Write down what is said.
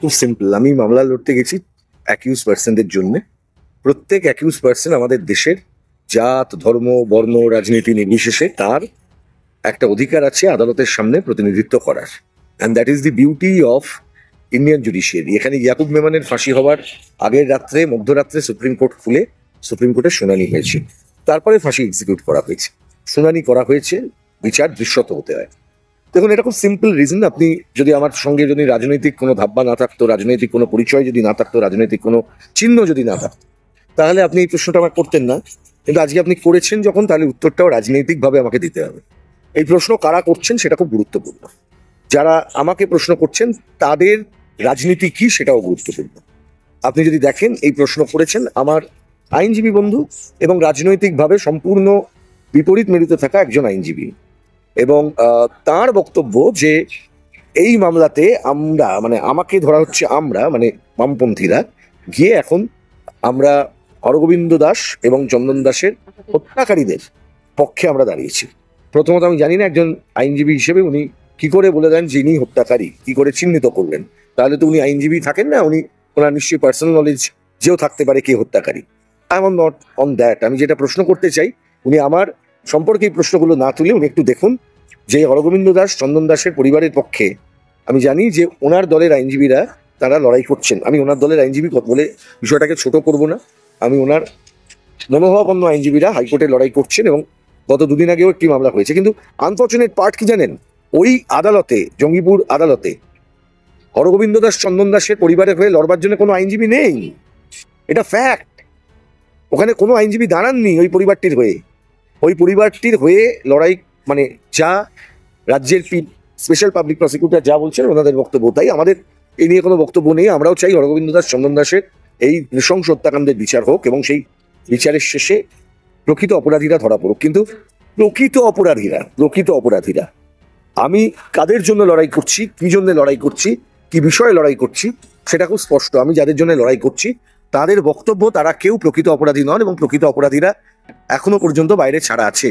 খুব সিম্পল। আমি মামলা লড়তে গেছি অ্যাকিউজ পার্সনদের জন্য। প্রত্যেক অ্যাকিউজ পার্সন আমাদের দেশের জাত, ধর্ম, বর্ণ, রাজনীতি নির্বিশেষে তার একটা অধিকার আছে আদালতের সামনে প্রতিনিধিত্ব করার। And that is the beauty of Indian judiciary. এখানে ইয়াকুব মেমনের ফাঁসি হওয়ার আগের রাত্রে, মধ্যরাত্রে সুপ্রিম কোর্ট খুলে সুপ্রিম কোর্টের শুনানি হয়েছে, তারপরে ফাঁসি এক্সিকিউট করা হয়েছে, শুনানি করা হয়েছে, বিচার দৃশ্যত হতে হয়। দেখুন, এটা খুব সিম্পল রিজন। আপনি যদি আমার সঙ্গে যদি রাজনৈতিক কোনো ধাব্বা না থাকতো, রাজনৈতিক কোনো পরিচয় যদি না থাকতো, রাজনৈতিক কোনো চিহ্ন যদি না থাকতো, তাহলে আপনি এই প্রশ্নটা আমার করতেন না। কিন্তু আজকে আপনি করেছেন যখন, তাহলে উত্তরটাও রাজনৈতিকভাবে আমাকে দিতে হবে। এই প্রশ্ন কারা করছেন সেটা খুব গুরুত্বপূর্ণ। যারা আমাকে প্রশ্ন করছেন তাদের রাজনীতি কি সেটাও গুরুত্বপূর্ণ। আপনি যদি দেখেন, এই প্রশ্ন করেছেন আমার আইনজীবী বন্ধু এবং রাজনৈতিকভাবে সম্পূর্ণ বিপরীত মেরুতে থাকা একজন আইনজীবী, এবং তার বক্তব্য যে এই মামলাতে আমরা, মানে আমাকে ধরা হচ্ছে, আমরা মানে বামপন্থীরা গিয়ে এখন আমরা হরগোবিন্দ দাস এবং চন্দন দাসের হত্যাকারীদের পক্ষে আমরা দাঁড়িয়েছি। প্রথমত আমি জানি না একজন আইনজীবী হিসেবে উনি কি করে বলে দেন যে ইনি হত্যাকারী, কি করে চিহ্নিত করলেন? তাহলে তো উনি আইনজীবী থাকেন না, ওনার নিশ্চয়ই পার্সোনাল নলেজ যেও থাকতে পারে কে হত্যাকারী। I am not on that. আমি যেটা প্রশ্ন করতে চাই, উনি আমার সম্পর্কে এই প্রশ্নগুলো না তুলে উনি একটু দেখুন যে হরগোবিন্দ দাস, চন্দন দাসের পরিবারের পক্ষে আমি জানি যে ওনার দলের আইনজীবীরা তারা লড়াই করছেন। আমি ওনার দলের আইনজীবী বলে বিষয়টাকে ছোট করব না। আমি ওনার মনোভাবাপন্ন আইনজীবীরা হাইকোর্টে লড়াই করছেন, এবং গত দুদিন আগেও একটি মামলা হয়েছে। কিন্তু আনফর্চুনেট পার্ট কি জানেন? ওই আদালতে, জঙ্গিপুর আদালতে, হরগোবিন্দ দাস, চন্দন দাসের পরিবারের হয়ে লড়বার জন্য কোনো আইনজীবী নেই। এটা ফ্যাক্ট। ওখানে কোনো আইনজীবী দাঁড়াননি ওই পরিবারটির হয়ে। ওই পরিবারটির হয়ে লড়াই, মানে যা রাজ্যের স্পেশাল পাবলিক প্রসিকিউটর যা বলছেন ওনাদের বক্তব্য তাই। আমাদের এই নিয়ে কোনো বক্তব্য নেই। আমরাও চাই হরগোবিন্দ দাস, চন্দন দাসের এই নৃশংস হত্যাকাণ্ডের বিচার হোক, এবং সেই বিচারের শেষে প্রকৃত অপরাধীরা ধরা পড়ুক। কিন্তু প্রকৃত অপরাধীরা আমি কাদের জন্য লড়াই করছি, কি জন্য লড়াই করছি, কি বিষয়ে লড়াই করছি সেটা খুব স্পষ্ট। আমি যাদের জন্য লড়াই করছি তাদের বক্তব্য তারা কেউ প্রকৃত অপরাধী নন, এবং প্রকৃত অপরাধীরা এখনো পর্যন্ত বাইরে ছাড়া আছে।